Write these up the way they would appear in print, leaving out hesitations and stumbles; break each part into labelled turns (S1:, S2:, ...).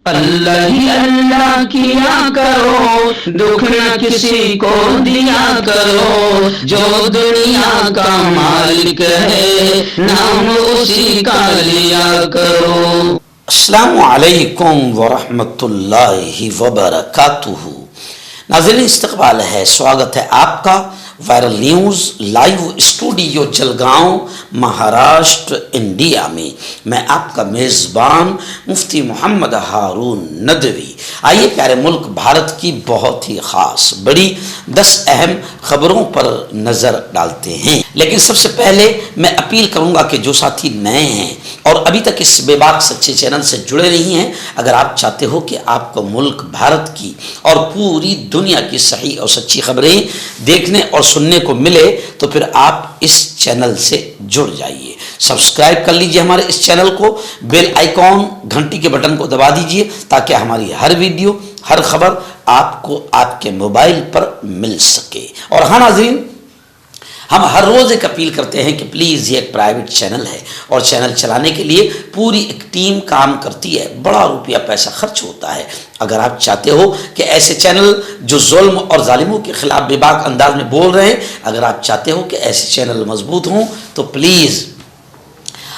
S1: اللہ ہی اللہ کیا کرو، دکھ نہ کسی کو دیا کرو، جو دنیا کا مالک ہے نام اسی کا لیا کرو۔
S2: السلام علیکم ورحمۃ اللہ وبرکاتہ۔ ناظرین استقبال ہے، سواگت ہے آپ کا viral news live studio Jalgaon Maharashtra India میں۔ میں آپ کا میزبان مفتی محمد ہارون ندوی۔ آئیے پیارے ملک بھارت کی بہت ہی خاص بڑی 10 اہم خبروں پر نظر ڈالتے ہیں، لیکن سب سے پہلے میں اپیل کروں گا کہ جو ساتھی نئے ہیں اور ابھی تک اس بے باک سچے چینل سے جڑے نہیں ہیں، اگر آپ چاہتے ہو کہ آپ کو ملک بھارت کی اور پوری دنیا کی صحیح اور سچی خبریں دیکھنے اور سننے کو ملے تو پھر آپ اس چینل سے جڑ جائیے۔ سبسکرائب کر لیجئے ہمارے اس چینل کو، بیل آئیکن گھنٹی کے بٹن کو دبا دیجئے تاکہ ہماری ہر ویڈیو ہر خبر آپ کو آپ کے موبائل پر مل سکے۔ اور ہاں ناظرین، ہم ہر روز ایک اپیل کرتے ہیں کہ پلیز یہ ایک پرائیویٹ چینل ہے اور چینل چلانے کے لیے پوری ایک ٹیم کام کرتی ہے، بڑا روپیہ پیسہ خرچ ہوتا ہے۔ اگر آپ چاہتے ہو کہ ایسے چینل جو ظلم اور ظالموں کے خلاف بے باک انداز میں بول رہے ہیں، اگر آپ چاہتے ہو کہ ایسے چینل مضبوط ہوں تو پلیز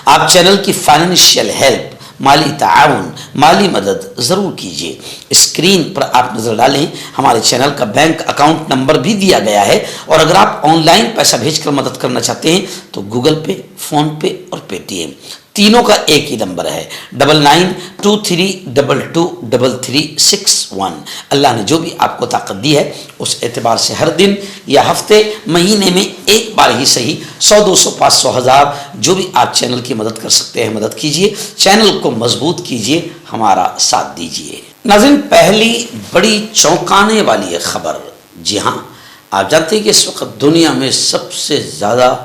S2: آپ چینل کی فائنینشیل ہیلپ، مالی تعاون، مالی مدد ضرور کیجیے۔ اسکرین پر آپ نظر ڈالیں، ہمارے چینل کا بینک اکاؤنٹ نمبر بھی دیا گیا ہے، اور اگر آپ آن لائن پیسہ بھیج کر مدد کرنا چاہتے ہیں تو گوگل پے، فون پے اور پے ٹی ایم تینوں کا ایک ہی نمبر ہے، 9923323361۔ اللہ نے جو بھی آپ کو طاقت دی ہے اس اعتبار سے ہر دن یا ہفتے مہینے میں ایک بار ہی صحیح 100 200 500 1000 جو بھی آپ چینل کی مدد کر سکتے ہیں مدد کیجیے، چینل کو مضبوط کیجیے، ہمارا ساتھ دیجیے۔ ناظرین، پہلی بڑی چونکانے والی خبر، جی ہاں آپ جانتے ہیں کہ اس وقت دنیا میں سب سے زیادہ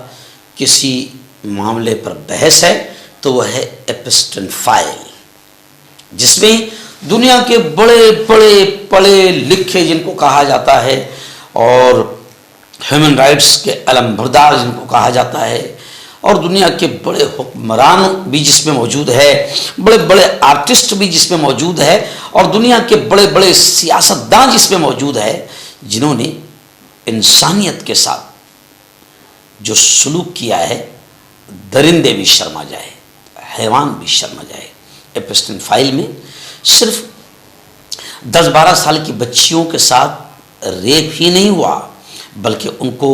S2: کسی معاملے پر بحث ہے تو وہ ہے ایپسٹن فائل، جس میں دنیا کے بڑے بڑے پڑھے لکھے جن کو کہا جاتا ہے اور ہیومن رائٹس کے علم بردار جن کو کہا جاتا ہے، اور دنیا کے بڑے حکمران بھی جس میں موجود ہے، بڑے بڑے آرٹسٹ بھی جس میں موجود ہے، اور دنیا کے بڑے بڑے سیاستدان جس میں موجود ہے، جنہوں نے انسانیت کے ساتھ جو سلوک کیا ہے، درندے بھی شرما جائے، حیوان بھی شرما جائے۔ ایپسٹن فائل میں صرف 10-12 سال کی بچیوں کے ساتھ ریپ ہی نہیں ہوا، بلکہ ان کو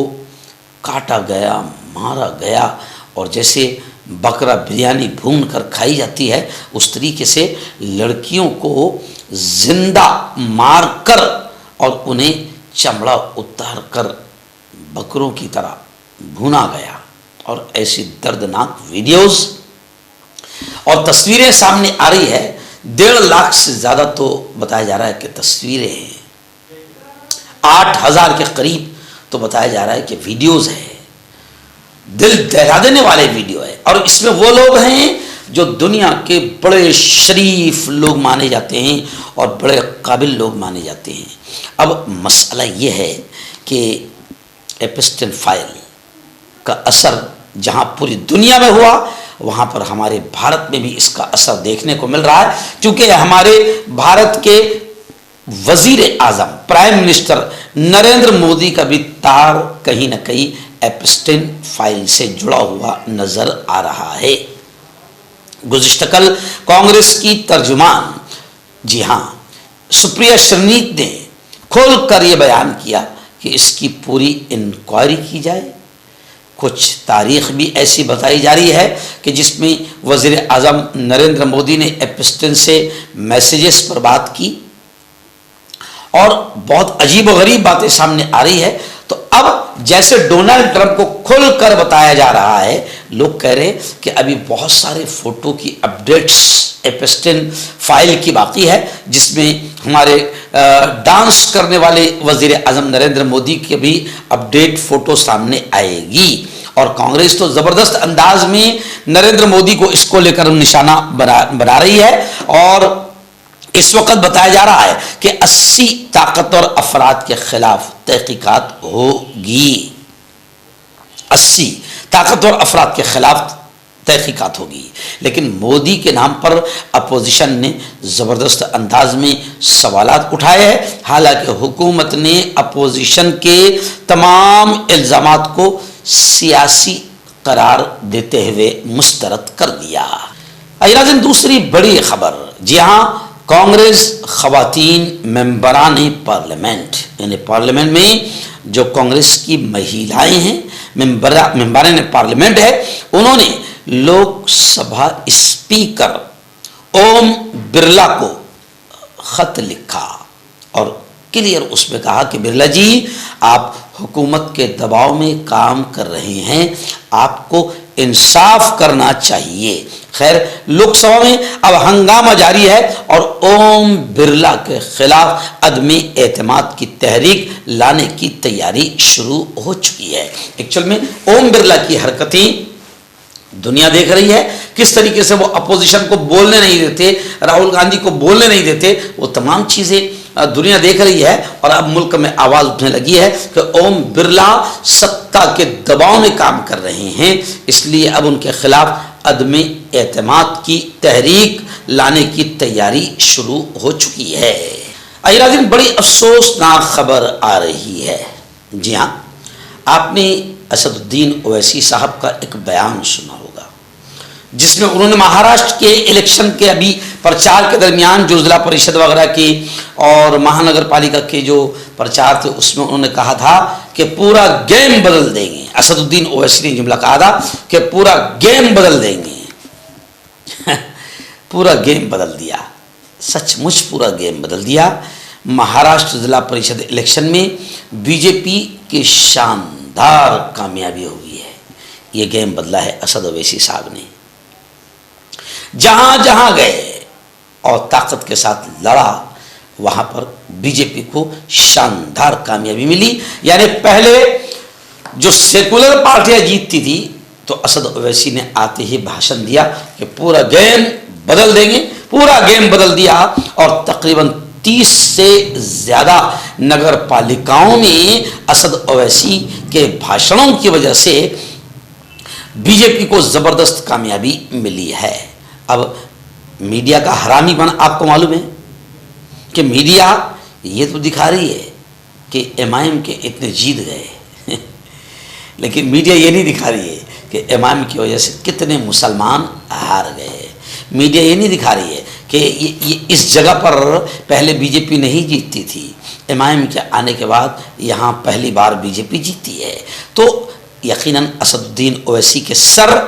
S2: کاٹا گیا، مارا گیا، اور جیسے بکرا بریانی بھون کر کھائی جاتی ہے اس طریقے سے لڑکیوں کو زندہ مار کر اور انہیں چمڑا اتار کر بکروں کی طرح بھونا گیا، اور ایسی دردناک ویڈیوز اور تصویریں سامنے آ رہی ہے۔ 1.5 لاکھ سے زیادہ تو بتایا جا رہا ہے کہ تصویریں ہیں، 8000 کے قریب تو بتایا جا رہا ہے کہ ویڈیوز ہیں، دل دہلا دینے والے ویڈیو ہے، اور اس میں وہ لوگ ہیں جو دنیا کے بڑے شریف لوگ مانے جاتے ہیں اور بڑے قابل لوگ مانے جاتے ہیں۔ اب مسئلہ یہ ہے کہ ایپسٹن فائل کا اثر جہاں پوری دنیا میں ہوا، وہاں پر ہمارے بھارت میں بھی اس کا اثر دیکھنے کو مل رہا ہے، کیونکہ ہمارے بھارت کے وزیر اعظم پرائم منسٹر نریندر مودی کا بھی تار کہیں نہ کہیں ایپسٹن فائل سے جڑا ہوا نظر آ رہا ہے۔ گزشتہ کل کانگریس کی ترجمان، جی ہاں سپریا شرنیت نے کھول کر یہ بیان کیا کہ اس کی پوری انکوائری کی جائے۔ کچھ تاریخ بھی ایسی بتائی جا رہی ہے کہ جس میں وزیر اعظم نریندر مودی نے ایپسٹن سے میسیجز پر بات کی، اور بہت عجیب و غریب باتیں سامنے آ رہی ہے۔ تو اب جیسے ڈونلڈ ٹرمپ کو کھل کر بتایا جا رہا ہے، لوگ کہہ رہے ہیں کہ ابھی بہت سارے فوٹو کی اپڈیٹس ایپسٹن فائل کی باقی ہے، جس میں ہمارے ڈانس کرنے والے وزیر اعظم نریندر مودی کے بھی اپڈیٹ فوٹو سامنے آئے گی، اور کانگریس تو زبردست انداز میں نریندر مودی کو اس کو لے کر نشانہ بنا رہی ہے، اور اس وقت بتایا جا رہا ہے کہ 80 طاقتور افراد کے خلاف تحقیقات ہوگی۔ 80 طاقتور افراد کے خلاف تحقیقات ہوگی. لیکن مودی کے نام پر اپوزیشن نے زبردست انداز میں سوالات اٹھائے ہیں. حالانکہ حکومت نے اپوزیشن کے تمام الزامات کو سیاسی قرار دیتے ہوئے مسترد کر دیا. ناظرین دوسری بڑی خبر، جی ہاں، کانگریس خواتین ممبران پارلیمنٹ، یعنی پارلیمنٹ میں جو کانگریس کی مہیلائیں ہیں، ممبران پارلیمنٹ ہے، انہوں نے لوک سبھا اسپیکر اوم برلا کو خط لکھا اور کلیئر اس میں کہا کہ برلا جی، آپ حکومت کے دباؤ میں کام کر رہے ہیں، آپ کو انصاف کرنا چاہیے. خیر، لوک سبھا میں اب ہنگامہ جاری ہے اور اوم برلا کے خلاف عدم اعتماد کی تحریک لانے کی تیاری شروع ہو چکی ہے. ایکچوئل میں اوم برلا کی حرکتیں دنیا دیکھ رہی ہے، کس طریقے سے وہ اپوزیشن کو بولنے نہیں دیتے، راہل گاندھی کو بولنے نہیں دیتے، وہ تمام چیزیں دنیا دیکھ رہی ہے. اور اب ملک میں آواز اٹھنے لگی ہے کہ اوم برلا ستا کے دباؤ میں کام کر رہے ہیں، اس لیے اب ان کے خلاف عدم اعتماد کی تحریک لانے کی تیاری شروع ہو چکی ہے. ناظرین بڑی افسوسناک خبر آ رہی ہے. جی ہاں، آپ نے اسد الدین اویسی صاحب کا ایک بیان سنا ہوگا، جس میں انہوں نے مہاراشٹر کے الیکشن کے ابھی پرچار کے درمیان جو ضلع پریشد وغیرہ کے اور مہانگر پالیکا کے جو پرچار تھے، اس میں انہوں نے کہا تھا کہ پورا گیم بدل دیں گے. اسد الدین اویسی نے جملہ کہا تھا کہ پورا گیم بدل دیں گے. پورا گیم بدل دیا، سچ مچ پورا گیم بدل دیا. مہاراشٹر ضلع پریشد الیکشن میں بی جے پی کی شاندار کامیابی ہوئی ہے. یہ گیم بدلا ہے اسد اویسی صاحب نے. جہاں جہاں گئے اور طاقت کے ساتھ لڑا، وہاں پر بی جے پی کو شاندار کامیابی ملی. یعنی پہلے جو سیکولر پارٹیاں جیتتی تھی تو اسد اویسی نے آتے ہی بھاشن دیا کہ پورا گیم بدل دیں گے. پورا گیم بدل دیا اور تقریباً 30 سے زیادہ نگر پالیکاؤں میں اسد اویسی کے بھاشنوں کی وجہ سے بی جے پی کو زبردست کامیابی ملی ہے. اب میڈیا کا حرامی پن آپ کو معلوم ہے کہ میڈیا یہ تو دکھا رہی ہے کہ ایم آئی ایم کے اتنے جیت گئے، لیکن میڈیا یہ نہیں دکھا رہی ہے کہ ایم آئی ایم کی وجہ سے کتنے مسلمان ہار گئے. میڈیا یہ نہیں دکھا رہی ہے کہ یہ اس جگہ پر پہلے بی جے پی نہیں جیتتی تھی، ایم آئی ایم کے آنے کے بعد یہاں پہلی بار بی جے پی جیتی ہے. تو یقیناً اسد الدین اویسی کے سر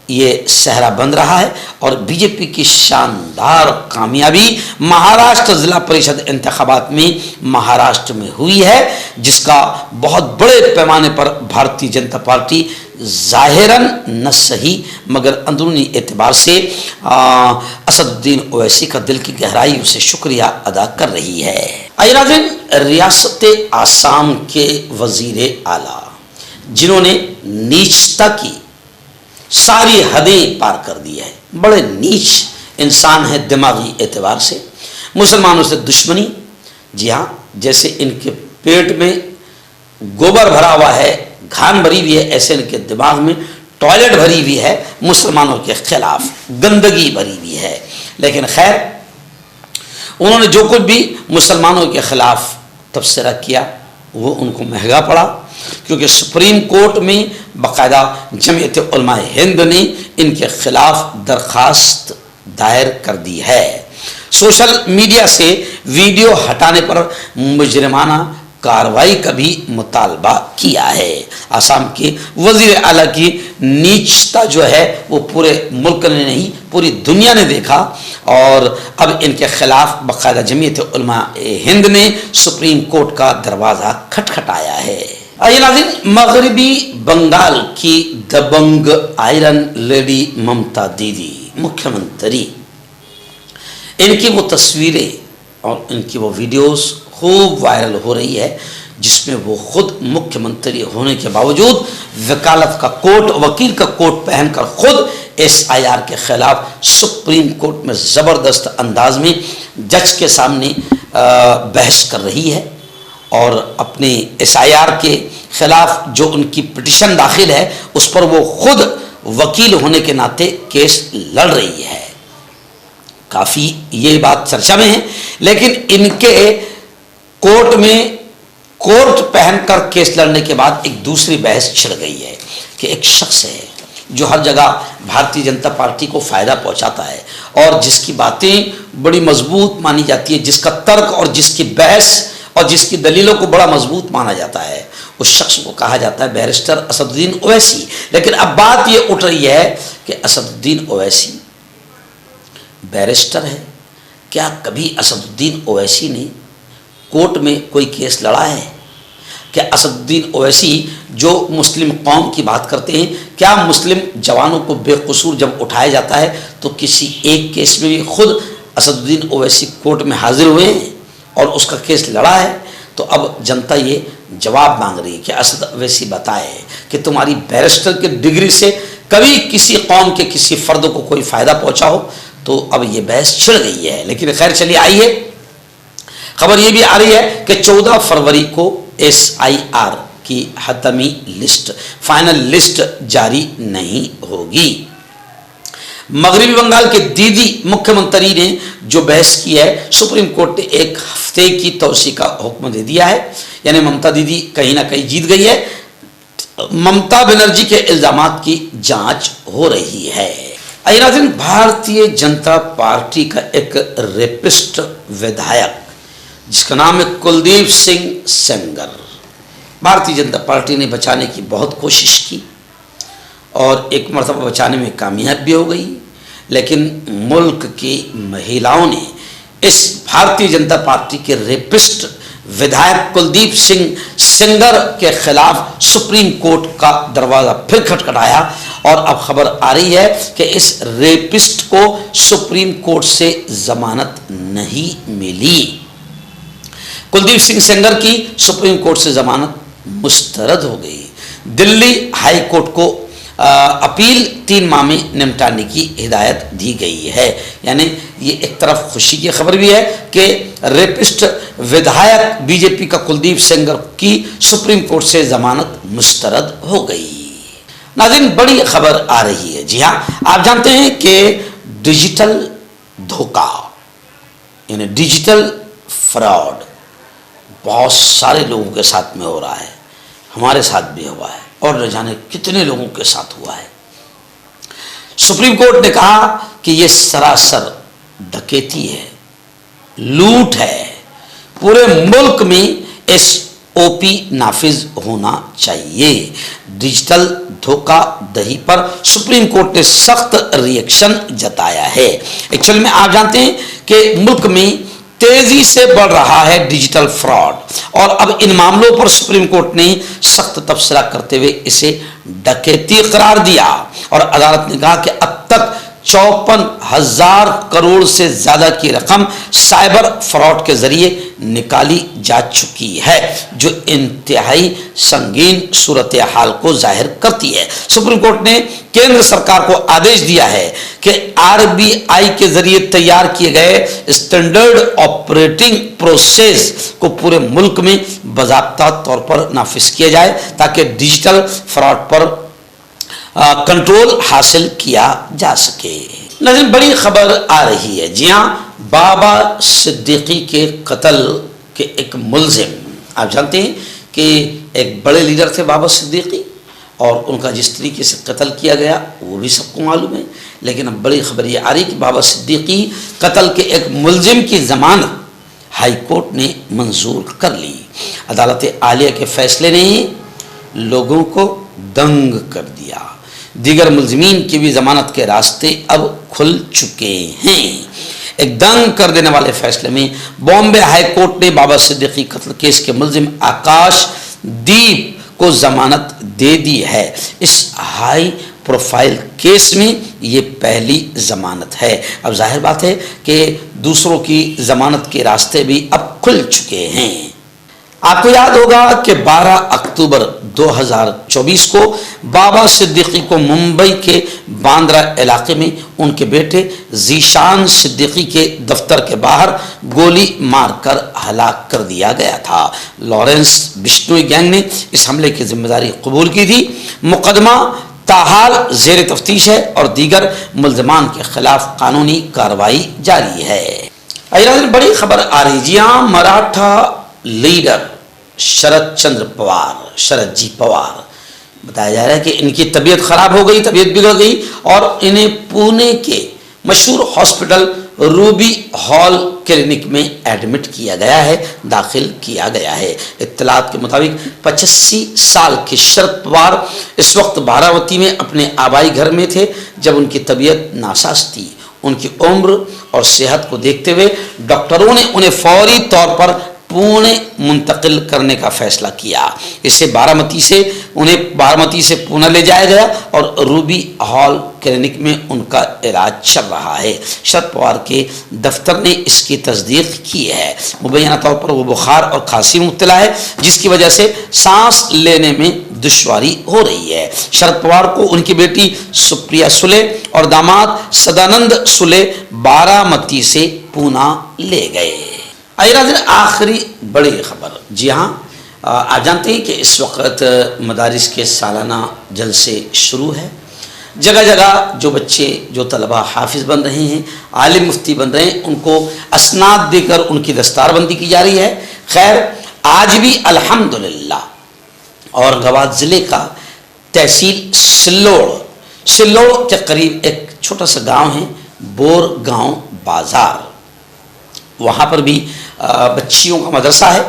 S2: یہ صحرا بن رہا ہے اور بی جے پی کی شاندار کامیابی مہاراشٹر ضلع پریشد انتخابات میں مہاراشٹر میں ہوئی ہے، جس کا بہت بڑے پیمانے پر بھارتی جنتا پارٹی ظاہراً نہ صحیح مگر اندرونی اعتبار سے اسد الدین اویسی کا دل کی گہرائی سے شکریہ ادا کر رہی ہے. ناظرین، ریاست آسام کے وزیر اعلیٰ جنہوں نے نیچتا کی ساری حدیں پار کر دی ہے، بڑے نیچ انسان ہیں دماغی اعتبار سے، مسلمانوں سے دشمنی. جی ہاں، جیسے ان کے پیٹ میں گوبر بھرا ہوا ہے، گھان بھری ہوئی ہے، ایسے ان کے دماغ میں ٹوائلٹ بھری ہوئی ہے، مسلمانوں کے خلاف گندگی بھری ہوئی ہے. لیکن خیر، انہوں نے جو کچھ بھی مسلمانوں کے خلاف تبصرہ کیا وہ ان کو مہنگا پڑا، کیونکہ سپریم کورٹ میں باقاعدہ جمعیت علماء ہند نے ان کے خلاف درخواست دائر کر دی ہے. سوشل میڈیا سے ویڈیو ہٹانے پر مجرمانہ کارروائی کا بھی مطالبہ کیا ہے. آسام کے وزیر اعلیٰ کی نیچتا جو ہے وہ پورے ملک نے نہیں پوری دنیا نے دیکھا اور اب ان کے خلاف باقاعدہ جمعیت علماء ہند نے سپریم کورٹ کا دروازہ کھٹکھٹایا ہے. ناظرین، مغربی بنگال کی دبنگ آئرن لیڈی ممتا دیدی مکھیہ منتری، ان کی وہ تصویریں اور ان کی وہ ویڈیوز خوب وائرل ہو رہی ہے، جس میں وہ خود مکھیہ منتری ہونے کے باوجود وکالت کا کوٹ، وکیل کا کوٹ پہن کر خود ایس آئی آر کے خلاف سپریم کورٹ میں زبردست انداز میں جج کے سامنے بحث کر رہی ہے اور اپنے ایس آئی آر کے خلاف جو ان کی پٹیشن داخل ہے اس پر وہ خود वकील होने के नाते केस लड़ रही है। काफ़ी ये बात चर्चा में है, लेकिन इनके कोर्ट में कोर्ट पहनकर केस लड़ने के बाद एक दूसरी बहस छिड़ गई है कि एक शख्स है जो हर जगह भारतीय जनता पार्टी को फ़ायदा पहुंचाता है और जिसकी बातें बड़ी मजबूत मानी जाती है, जिसका तर्क और जिसकी बहस और जिसकी दलीलों को बड़ा मजबूत माना जाता है, उस शख्स को कहा जाता है बैरिस्टर असदुद्दीन ओवैसी। लेकिन अब बात ये उठ रही है कि असदुद्दीन ओवैसी बैरिस्टर है, क्या कभी असदुद्दीन ओवैसी ने कोर्ट में कोई केस लड़ा है? क्या असदुद्दीन ओवैसी जो मुस्लिम कौम की बात करते हैं, क्या मुस्लिम जवानों को बेकसूर जब उठाया जाता है तो किसी एक केस में भी खुद असदुद्दीन ओवैसी कोर्ट में हाजिर हुए हैं और उसका केस लड़ा है? तो अब जनता ये जवाब मांग रही है कि असद ओवैसी बताए कि तुम्हारी बैरिस्टर की डिग्री से कभी किसी कौम के किसी फर्द को कोई फ़ायदा पहुँचा हो? तो अब ये बहस छिड़ गई है। लेकिन खैर चलिए, आइए खबर ये भी आ रही है कि 14 फरवरी को SIR की हतमी लिस्ट, फाइनल लिस्ट जारी नहीं होगी। मगरबी बंगाल के दीदी मुख्यमंत्री ने जो बहस की है, सुप्रीम कोर्ट ने एक हफ्ते की तोसी का हुक्म दे दिया है, यानी ममता दीदी कहीं ना कहीं जीत गई है। ममता बनर्जी के इल्जामात की जांच हो रही है। नाज़रीन, भारतीय जनता पार्टी का एक रेपिस्ट विधायक जिसका नाम है कुलदीप सिंह सेंगर, भारतीय जनता पार्टी ने बचाने की बहुत कोशिश की और एक मरतबा बचाने में कामयाब भी हो गई, लेकिन मुल्क की महिलाओं ने इस भारतीय जनता पार्टी के रेपिस्ट विधायक कुलदीप सिंह सेंगर के खिलाफ सुप्रीम कोर्ट का दरवाज़ा फिर खटखटाया और अब खबर आ रही है कि इस रेपिस्ट को सुप्रीम कोर्ट से जमानत नहीं मिली। कुलदीप सिंह सेंगर की सुप्रीम कोर्ट से जमानत मुस्तरद हो गई। दिल्ली हाई कोर्ट को अपील 3 माह में निपटाने की हिदायत दी गई है। यानी ये एक तरफ खुशी की खबर भी है कि रेपिस्ट विधायक बीजेपी का कुलदीप सेंगर की सुप्रीम कोर्ट से जमानत मुस्तरद हो गई। नाज़रीन, बड़ी खबर आ रही है। जी हाँ, आप जानते हैं कि डिजिटल धोखा यानी डिजिटल फ्रॉड बहुत सारे लोगों के साथ में हो रहा है, हमारे साथ भी हुआ है और न जाने कितने लोगों के साथ हुआ है। सुप्रीम कोर्ट ने कहा कि यह सरासर डकैती है, लूट है, पूरे मुल्क में SOP नाफिज होना चाहिए। डिजिटल धोखाधड़ी पर सुप्रीम कोर्ट ने सख्त रिएक्शन जताया है। एक्चुअल में आप जानते हैं कि मुल्क में तेजी से बढ़ रहा है डिजिटल फ्रॉड और अब इन मामलों पर सुप्रीम कोर्ट ने सख्त तबसरा करते हुए इसे डकैती करार दिया और अदालत ने कहा कि अब तक 54,000 करोड़ से ज्यादा की रकम साइबर फ्रॉड के जरिए निकाली जा चुकी है, जो इंतहाई संगीन सूरत हाल को जाहिर करती है। सुप्रीम कोर्ट ने केंद्र सरकार को आदेश दिया है कि RBI के जरिए तैयार किए गए स्टैंडर्ड ऑपरेटिंग प्रोसेस को पूरे मुल्क में बाकायदा तौर पर नाफिज किया जाए ताकि डिजिटल फ्रॉड पर कंट्रोल हासिल किया जा सके। नाज़रीन, बड़ी खबर आ रही है। जी हाँ, बाबा सिद्दीकी के कत्ल के एक मुलजिम, आप जानते हैं कि एक बड़े लीडर थे बाबा सिद्दीकी और उनका जिस तरीके से कत्ल किया गया वो भी सबको मालूम है। लेकिन अब बड़ी खबर ये आ रही कि बाबा सिद्दीकी कत्ल के एक मुलजिम की जमानत हाई कोर्ट ने मंजूर कर ली। अदालत आलिया के फैसले ने लोगों को दंग कर दिया। दीगर मुलजिमीन की भी जमानत के रास्ते अब खुल चुके हैं। एक दंग कर देने वाले फैसले में बॉम्बे हाई कोर्ट ने बाबा सिद्दीकी कत्ल केस के मुलजिम आकाश दीप को जमानत दे दी है। इस हाई प्रोफाइल केस में ये पहली जमानत है। अब जाहिर बात है कि दूसरों की जमानत के रास्ते भी अब खुल चुके हैं। आपको याद होगा कि 12 अक्टूबर 2024 को बाबा सिद्दीकी को मुंबई के बांद्रा इलाके में उनके बेटे जीशान सिद्दीकी के दफ्तर के बाहर गोली मारकर हलाक कर दिया गया था। लॉरेंस बिश्नोई गैंग ने इस हमले की जिम्मेदारी कबूल की थी। मुकदमा ताहाल जेर तफ्तीश है और दीगर मुल्ज़मान के खिलाफ कानूनी कार्रवाई जारी है। अजनाज़रीन, बड़ी खबर आ रही जी हाँ, मराठा लीडर शरद चंद्र पवार, शरद जी पवार, बताया जा रहा है कि इनकी तबीयत खराब हो गई, तबीयत बिगड़ गई और इन्हें पुणे के मशहूर हॉस्पिटल रूबी हॉल क्लिनिक में एडमिट किया गया है, दाखिल किया गया है। इत्तलात के मुताबिक 85 साल के शरद पवार इस वक्त बारामती में अपने आबाई घर में थे जब उनकी तबीयत नासाज थी। उनकी उम्र और सेहत को देखते हुए डॉक्टरों ने उन्हें फौरी तौर पर पुणे मुंतकिल करने का फैसला किया। इससे बारामती से पुणे ले जाया गया और रूबी हॉल क्लिनिक में उनका इलाज चल रहा है। शरद पवार के दफ्तर ने इसकी तस्दीक की है। मुबैना तौर पर वो बुखार और खांसी में मुब्तला है जिसकी वजह से सांस लेने में दुश्वारी हो रही है। शरद पवार को उनकी बेटी सुप्रिया सुले और दामाद सदानंद सुले बारामती से पुणे ले गए। आखिरी बड़ी खबर, जी हाँ, आप जानते हैं कि इस वक्त मदारिस के सालाना जलसे शुरू है। जगह जगह जो बच्चे, जो तलबा हाफिज बन रहे हैं, आलिम मुफ्ती बन रहे हैं, उनको असनाद देकर उनकी दस्तारबंदी की जा रही है। खैर, आज भी अल्हम्दुलिल्लाह औरंगाबाद ज़िले का तहसील सिल्लोड़ के करीब एक छोटा सा गांव है, बोर गांव बाज़ार, वहाँ पर भी बच्चियों का मदरसा है,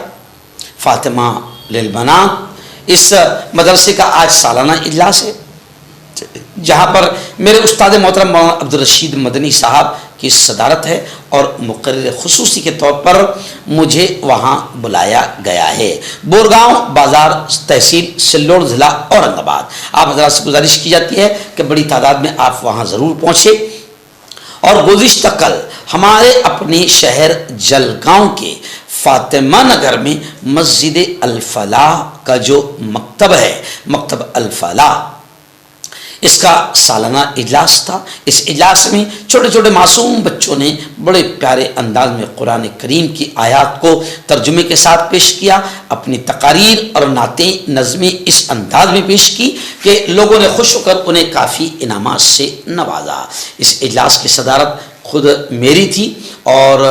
S2: फातिमा लिल बनात। इस मदरसे का आज सालाना इजलास है जहाँ पर मेरे उस्ताद मोहतरम मौलाना अब्दुल रशीद मदनी साहब की सदारत है और मुकर्रिर खुसूसी के तौर पर मुझे वहाँ बुलाया गया है। बोरगांव बाज़ार, तहसील सिल्लोड़, ज़िला औरंगाबाद। आप हज़रात से गुजारिश की जाती है कि बड़ी तादाद में आप वहाँ ज़रूर पहुँचे। और गुज़िश्ता कल हमारे अपने शहर जलगांव के फातिमा नगर में मस्जिद अल फलाह का जो मकतब है, मकतब अल फलाह, इसका सालाना इजलास था। इस इजलास में छोटे छोटे मासूम बच्चों ने बड़े प्यारे अंदाज में कुरान करीम की आयत को तर्जुमे के साथ पेश किया। अपनी तकारीर और नातें नज़में इस अंदाज में पेश की कि लोगों ने खुश होकर उन्हें काफ़ी इनामात से नवाजा। इस इजलास की सदारत खुद मेरी थी और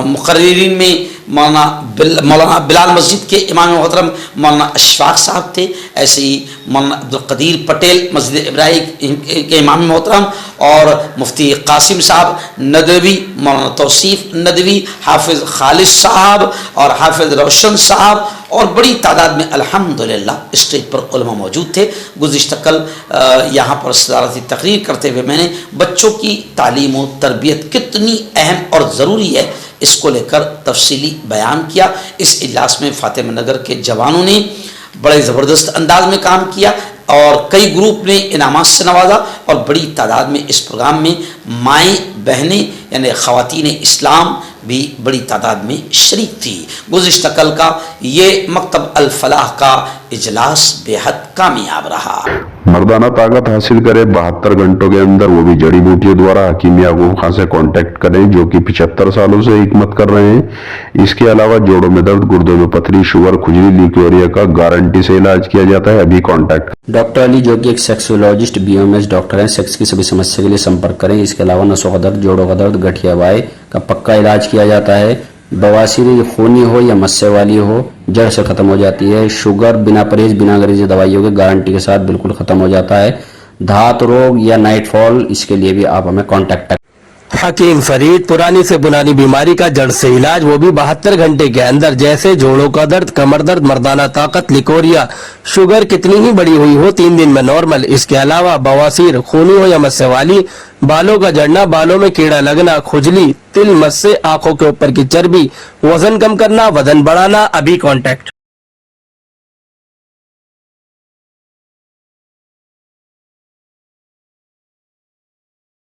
S2: मुकर्रिरीन में मौलाना बिलाल मस्जिद के इमाम मोहतरम मौलाना अशफाक साहब थे। ऐसे ही मौलाना अब्दुल कदीर पटेल मस्जिद इब्राहिम के इमाम मोहतरम और मुफ्ती कासिम साहब नदवी, मौलाना तौसीफ नदवी, हाफिज़ खालिद साहब और हाफिज़ रोशन साहब और बड़ी तादाद में अल्हम्दुलिल्लाह स्टेज पर उलमा मौजूद थे। गुज़िश्ता कल यहाँ पर सदारती तकरीर करते हुए मैंने बच्चों की तालीम व तरबियत कितनी अहम और ज़रूरी है इसको लेकर तफसीली बयान किया। इस इजलास में फातिमा नगर के जवानों ने बड़े ज़बरदस्त अंदाज में काम किया और कई ग्रुप ने इनामात से नवाजा और बड़ी तादाद में इस प्रोग्राम में माएँ बहनें यानी ख़वातीन इस्लाम भी बड़ी तादाद में शरीक थी। गुज़िश्ता कल का ये मकतब अल फलाह का इजलास बेहद कामयाब रहा।
S3: मर्दाना ताकत हासिल करे 72 घंटों के अंदर, वो भी जड़ी बूटियों द्वारा। हकीम याकूब खान से कांटेक्ट करें जो कि 75 सालों से हिकमत कर रहे हैं। इसके अलावा जोड़ों में दर्द, गुर्दों में पथरी, शुगर, खुजली, ल्यूकेरिया का गारंटी से इलाज किया जाता है। अभी कांटेक्ट
S4: डॉक्टर अली जो कि एक सेक्सोलॉजिस्ट बीएमएस डॉक्टर हैं। सेक्स की सभी समस्या के लिए संपर्क करें। इसके अलावा नसों का दर्द, जोड़ों का दर्द, गठिया वाई का पक्का इलाज किया जाता है। बवासीर खूनी हो या मस्से वाली हो, जड़ से खत्म हो जाती है। शुगर बिना परहेज, बिना अंग्रेजी दवाइयों के गारंटी के साथ बिल्कुल खत्म हो जाता है। धात रोग या नाइट फॉल, इसके लिए भी आप हमें कांटेक्ट करें।
S5: हकीम फरीद, पुरानी से पुरानी बीमारी का जड़ से इलाज, वो भी 72 घंटे के अंदर। जैसे जोड़ों का दर्द, कमर दर्द, मर्दाना ताकत, लिकोरिया, शुगर कितनी ही बड़ी हुई हो 3 दिन में नॉर्मल। इसके अलावा बवासीर खूनी हो या मस्से वाली, बालों का झड़ना, बालों में कीड़ा लगना, खुजली, तिल, मस्से, आंखों के ऊपर की चर्बी, वजन कम करना, वजन बढ़ाना, अभी कांटेक्ट।